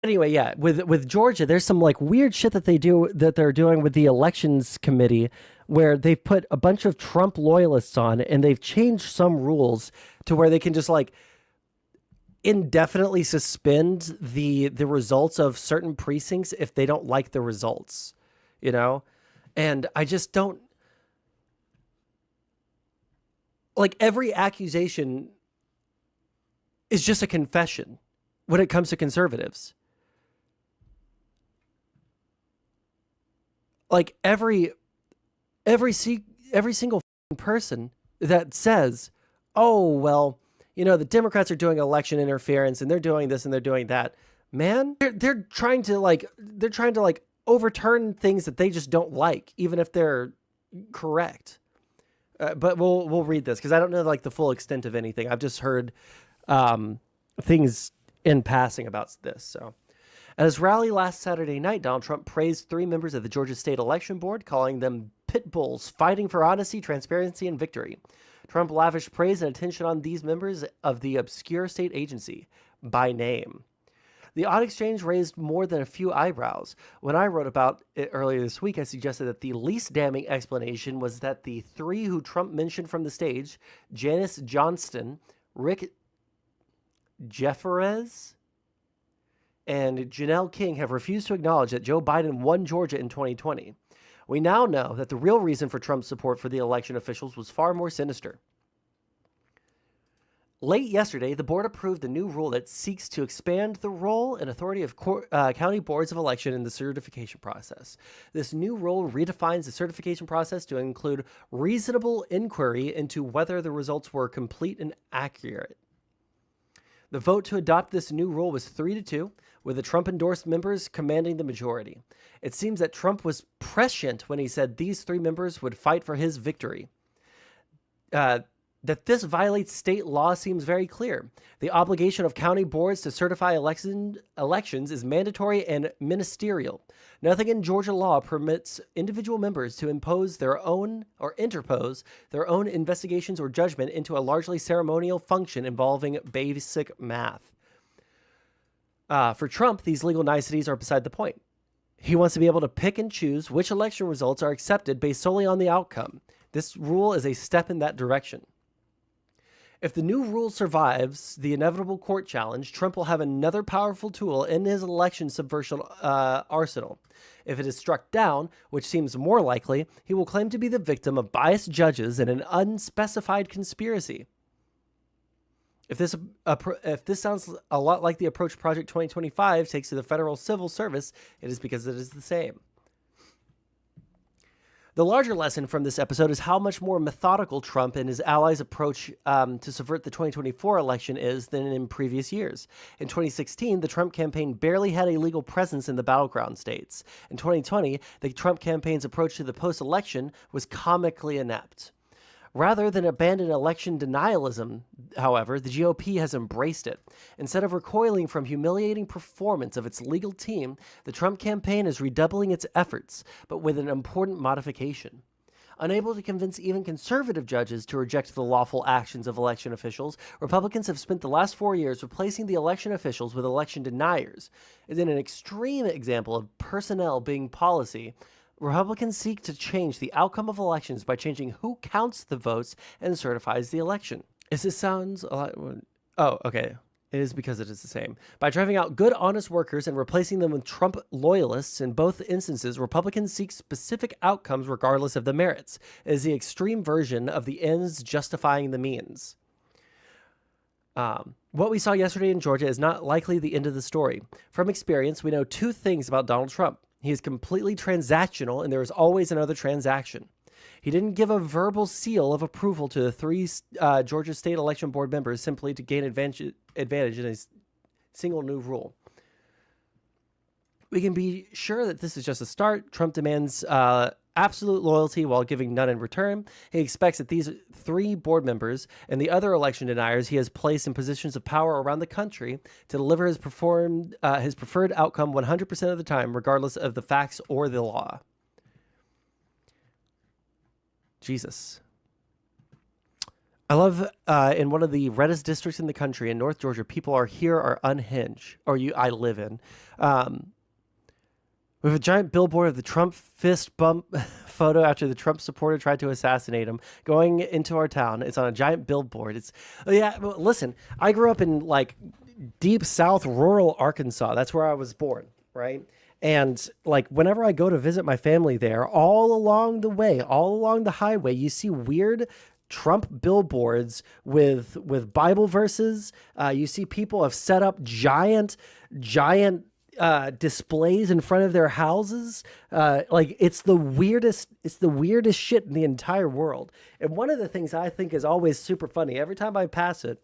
Anyway, yeah, with Georgia, there's some like weird shit that they're doing with the elections committee, where they've put a bunch of Trump loyalists on, and they've changed some rules to where they can just like indefinitely suspend the results of certain precincts if they don't like the results, you know? And I just don't like, every accusation is just a confession when it comes to conservatives. Like every single person that says, "Oh, well, the Democrats are doing election interference and they're doing this and they're doing that." Man, they're trying to like overturn things that they just don't like, even if they're correct. But we'll read this because I don't know like the full extent of anything. I've just heard things in passing about this. So, at his rally last Saturday night, Donald Trump praised three members of the Georgia State Election Board, calling them pit bulls fighting for honesty, transparency, and victory. Trump lavished praise and attention on these members of the obscure state agency by name. The odd exchange raised more than a few eyebrows. When I wrote about it earlier this week, I suggested that the least damning explanation was that the three who Trump mentioned from the stage, Janice Johnston, Rick Jefferez, and Janelle King, have refused to acknowledge that Joe Biden won Georgia in 2020. We now know that the real reason for Trump's support for the election officials was far more sinister. Late yesterday, the board approved a new rule that seeks to expand the role and authority of county boards of election in the certification process. This new rule redefines the certification process to include reasonable inquiry into whether the results were complete and accurate. The vote to adopt this new rule was 3-2, with the Trump-endorsed members commanding the majority. It seems that Trump was prescient when he said these three members would fight for his victory. That this violates state law seems very clear. The obligation of county boards to certify elections is mandatory and ministerial. Nothing in Georgia law permits individual members to impose their own or interpose their own investigations or judgment into a largely ceremonial function involving basic math. For Trump, these legal niceties are beside the point. He wants to be able to pick and choose which election results are accepted based solely on the outcome. This rule is a step in that direction. If the new rule survives the inevitable court challenge, Trump will have another powerful tool in his election subversion arsenal. If it is struck down, which seems more likely, he will claim to be the victim of biased judges in an unspecified conspiracy. If this sounds a lot like the approach Project 2025 takes to the federal civil service, it is because it is the same. The larger lesson from this episode is how much more methodical Trump and his allies' approach to subvert the 2024 election is than in previous years. In 2016, the Trump campaign barely had a legal presence in the battleground states. In 2020, the Trump campaign's approach to the post-election was comically inept. Rather than abandon election denialism, however, the GOP has embraced it. Instead of recoiling from humiliating performance of its legal team, the Trump campaign is redoubling its efforts, but with an important modification. Unable to convince even conservative judges to reject the lawful actions of election officials, Republicans have spent the last 4 years replacing the election officials with election deniers. In an extreme example of personnel being policy, Republicans seek to change the outcome of elections by changing who counts the votes and certifies the election. This sounds a lot... Oh, okay. It is because it is the same. By driving out good, honest workers and replacing them with Trump loyalists in both instances, Republicans seek specific outcomes regardless of the merits. It is the extreme version of the ends justifying the means. What we saw yesterday in Georgia is not likely the end of the story. From experience, we know two things about Donald Trump. He is completely transactional, and there is always another transaction. He didn't give a verbal seal of approval to the three Georgia State Election Board members simply to gain advantage in a single new rule. We can be sure that this is just a start. Trump demands absolute loyalty while giving none in return. He expects that these three board members and the other election deniers he has placed in positions of power around the country to deliver his preferred outcome 100% of the time, regardless of the facts or the law. Jesus. I love in one of the reddest districts in the country in North Georgia, people are unhinged, or I live in. Um, we have a giant billboard of the Trump fist bump photo after the Trump supporter tried to assassinate him going into our town. It's on a giant billboard. It's yeah. Listen, I grew up in like deep South rural Arkansas. That's where I was born, right? And like whenever I go to visit my family there, all along the way, all along the highway, you see weird Trump billboards with Bible verses. You see people have set up giant displays in front of their houses. Like it's the weirdest shit in the entire world. And one of the things I think is always super funny every time I pass it,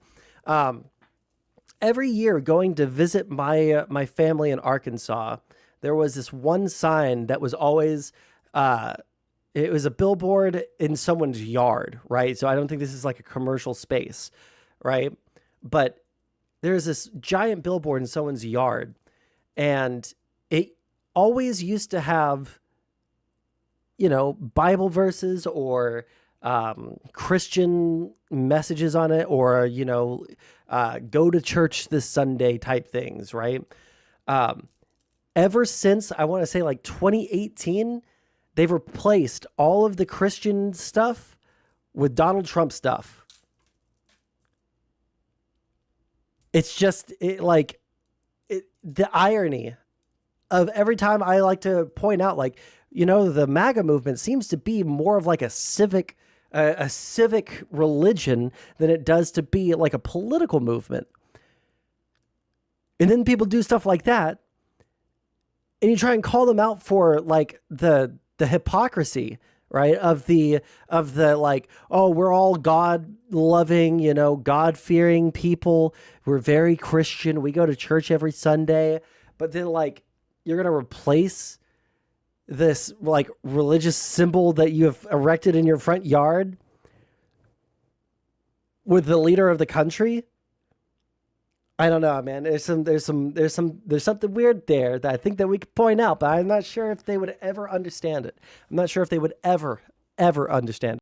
every year going to visit my family in Arkansas, there was this one sign that was always it was a billboard in someone's yard, right? So I don't think this is like a commercial space, right? But there's this giant billboard in someone's yard, and it always used to have, Bible verses or Christian messages on it, or, go to church this Sunday type things, right? Ever since, I want to say like 2018, they've replaced all of the Christian stuff with Donald Trump stuff. It's just the irony of every time I like to point out, like, the MAGA movement seems to be more of like a civic religion than it does to be like a political movement. And then people do stuff like that, and you try and call them out for like the hypocrisy, right? Of the like, oh, we're all God loving, God fearing people. We're very Christian. We go to church every Sunday. But then like, you're going to replace this like religious symbol that you have erected in your front yard with the leader of the country. I don't know, man. There's something weird there that I think that we could point out, but I'm not sure if they would ever understand it. I'm not sure if they would ever understand it.